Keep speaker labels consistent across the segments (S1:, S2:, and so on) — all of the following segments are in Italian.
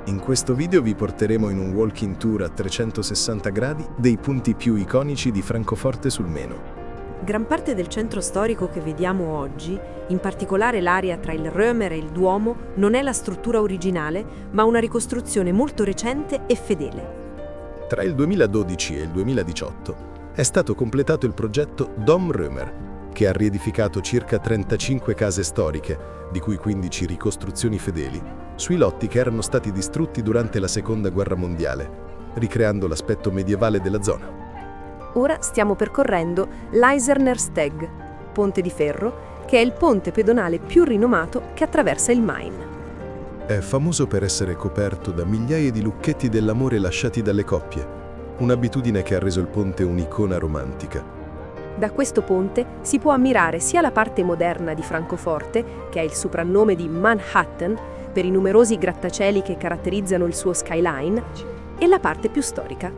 S1: In questo video vi porteremo in un walking tour a 360 gradi dei punti più iconici di Francoforte sul Meno.
S2: Gran parte del centro storico che vediamo oggi, in particolare l'area tra il Römer e il Duomo, non è la struttura originale, ma una ricostruzione molto recente e fedele.
S1: Tra il 2012 e il 2018 è stato completato il progetto Dom Römer, che ha riedificato circa 35 case storiche, di cui 15 ricostruzioni fedeli, sui lotti che erano stati distrutti durante la Seconda Guerra Mondiale, ricreando l'aspetto medievale della zona.
S2: Ora stiamo percorrendo l'Eiserner Steg, ponte di ferro, che è il ponte pedonale più rinomato che attraversa il Main.
S1: È famoso per essere coperto da migliaia di lucchetti dell'amore lasciati dalle coppie, un'abitudine che ha reso il ponte un'icona romantica.
S2: Da questo ponte si può ammirare sia la parte moderna di Francoforte, che ha il soprannome di Manhattan per i numerosi grattacieli che caratterizzano il suo skyline, e la parte più storica.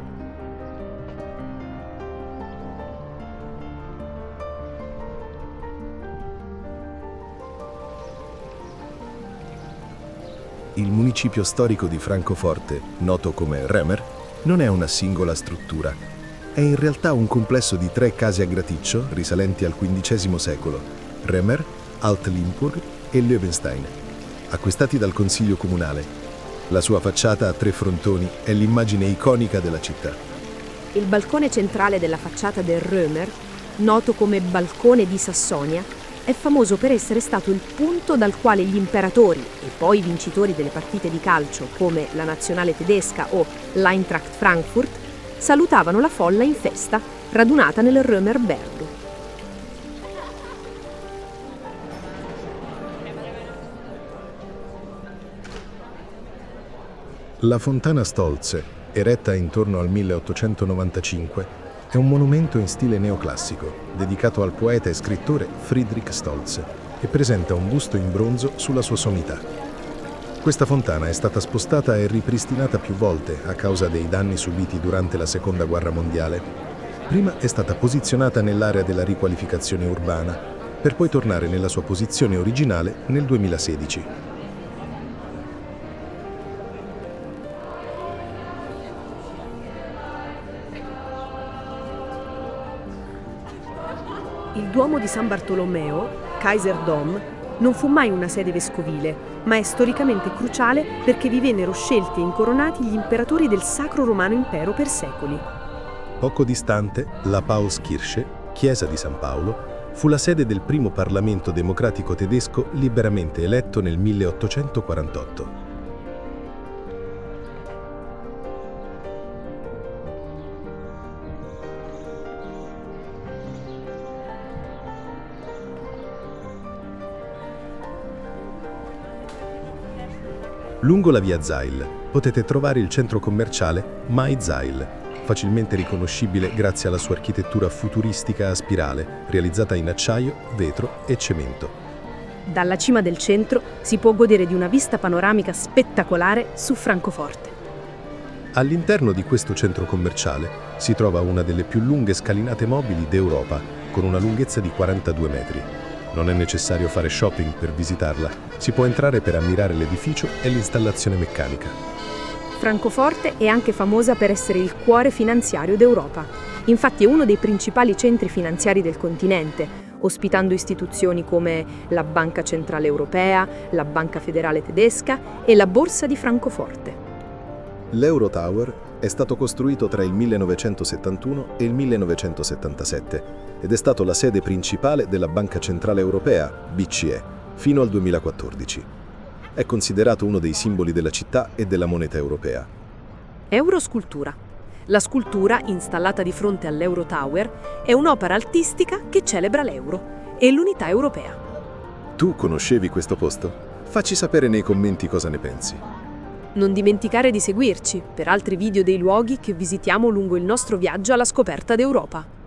S1: Il municipio storico di Francoforte, noto come Römer, non è una singola struttura. È in realtà un complesso di 3 case a graticcio risalenti al XV secolo, Römer, Alt-Limpurg e Löwenstein, acquistati dal Consiglio Comunale. La sua facciata a 3 frontoni è l'immagine iconica della città.
S2: Il balcone centrale della facciata del Römer, noto come Balcone di Sassonia, è famoso per essere stato il punto dal quale gli imperatori e poi i vincitori delle partite di calcio come la nazionale tedesca o l'Eintracht Frankfurt salutavano la folla in festa radunata nel Römerberg.
S1: La Fontana Stolze, eretta intorno al 1895, è un monumento in stile neoclassico, dedicato al poeta e scrittore Friedrich Stolze, e presenta un busto in bronzo sulla sua sommità. Questa fontana è stata spostata e ripristinata più volte a causa dei danni subiti durante la Seconda Guerra Mondiale. Prima è stata posizionata nell'area della riqualificazione urbana, per poi tornare nella sua posizione originale nel 2016.
S2: Il Duomo di San Bartolomeo, Kaiserdom, non fu mai una sede vescovile, ma è storicamente cruciale perché vi vennero scelti e incoronati gli imperatori del Sacro Romano Impero per secoli.
S1: Poco distante, la Paulskirche, chiesa di San Paolo, fu la sede del primo Parlamento democratico tedesco liberamente eletto nel 1848. Lungo la via Zeil potete trovare il centro commerciale Mai Zeil, facilmente riconoscibile grazie alla sua architettura futuristica a spirale, realizzata in acciaio, vetro e cemento.
S2: Dalla cima del centro si può godere di una vista panoramica spettacolare su Francoforte.
S1: All'interno di questo centro commerciale si trova una delle più lunghe scalinate mobili d'Europa, con una lunghezza di 42 metri. Non è necessario fare shopping per visitarla, si può entrare per ammirare l'edificio e l'installazione meccanica.
S2: Francoforte è anche famosa per essere il cuore finanziario d'Europa. Infatti è uno dei principali centri finanziari del continente, ospitando istituzioni come la Banca Centrale Europea, la Banca Federale Tedesca e la Borsa di Francoforte.
S1: L'Eurotower è stato costruito tra il 1971 e il 1977 ed è stato la sede principale della Banca Centrale Europea, BCE, fino al 2014. È considerato uno dei simboli della città e della moneta europea.
S2: Euroscultura. La scultura, installata di fronte all'Eurotower, è un'opera artistica che celebra l'euro e l'unità europea.
S1: Tu conoscevi questo posto? Facci sapere nei commenti cosa ne pensi.
S2: Non dimenticare di seguirci per altri video dei luoghi che visitiamo lungo il nostro viaggio alla scoperta d'Europa.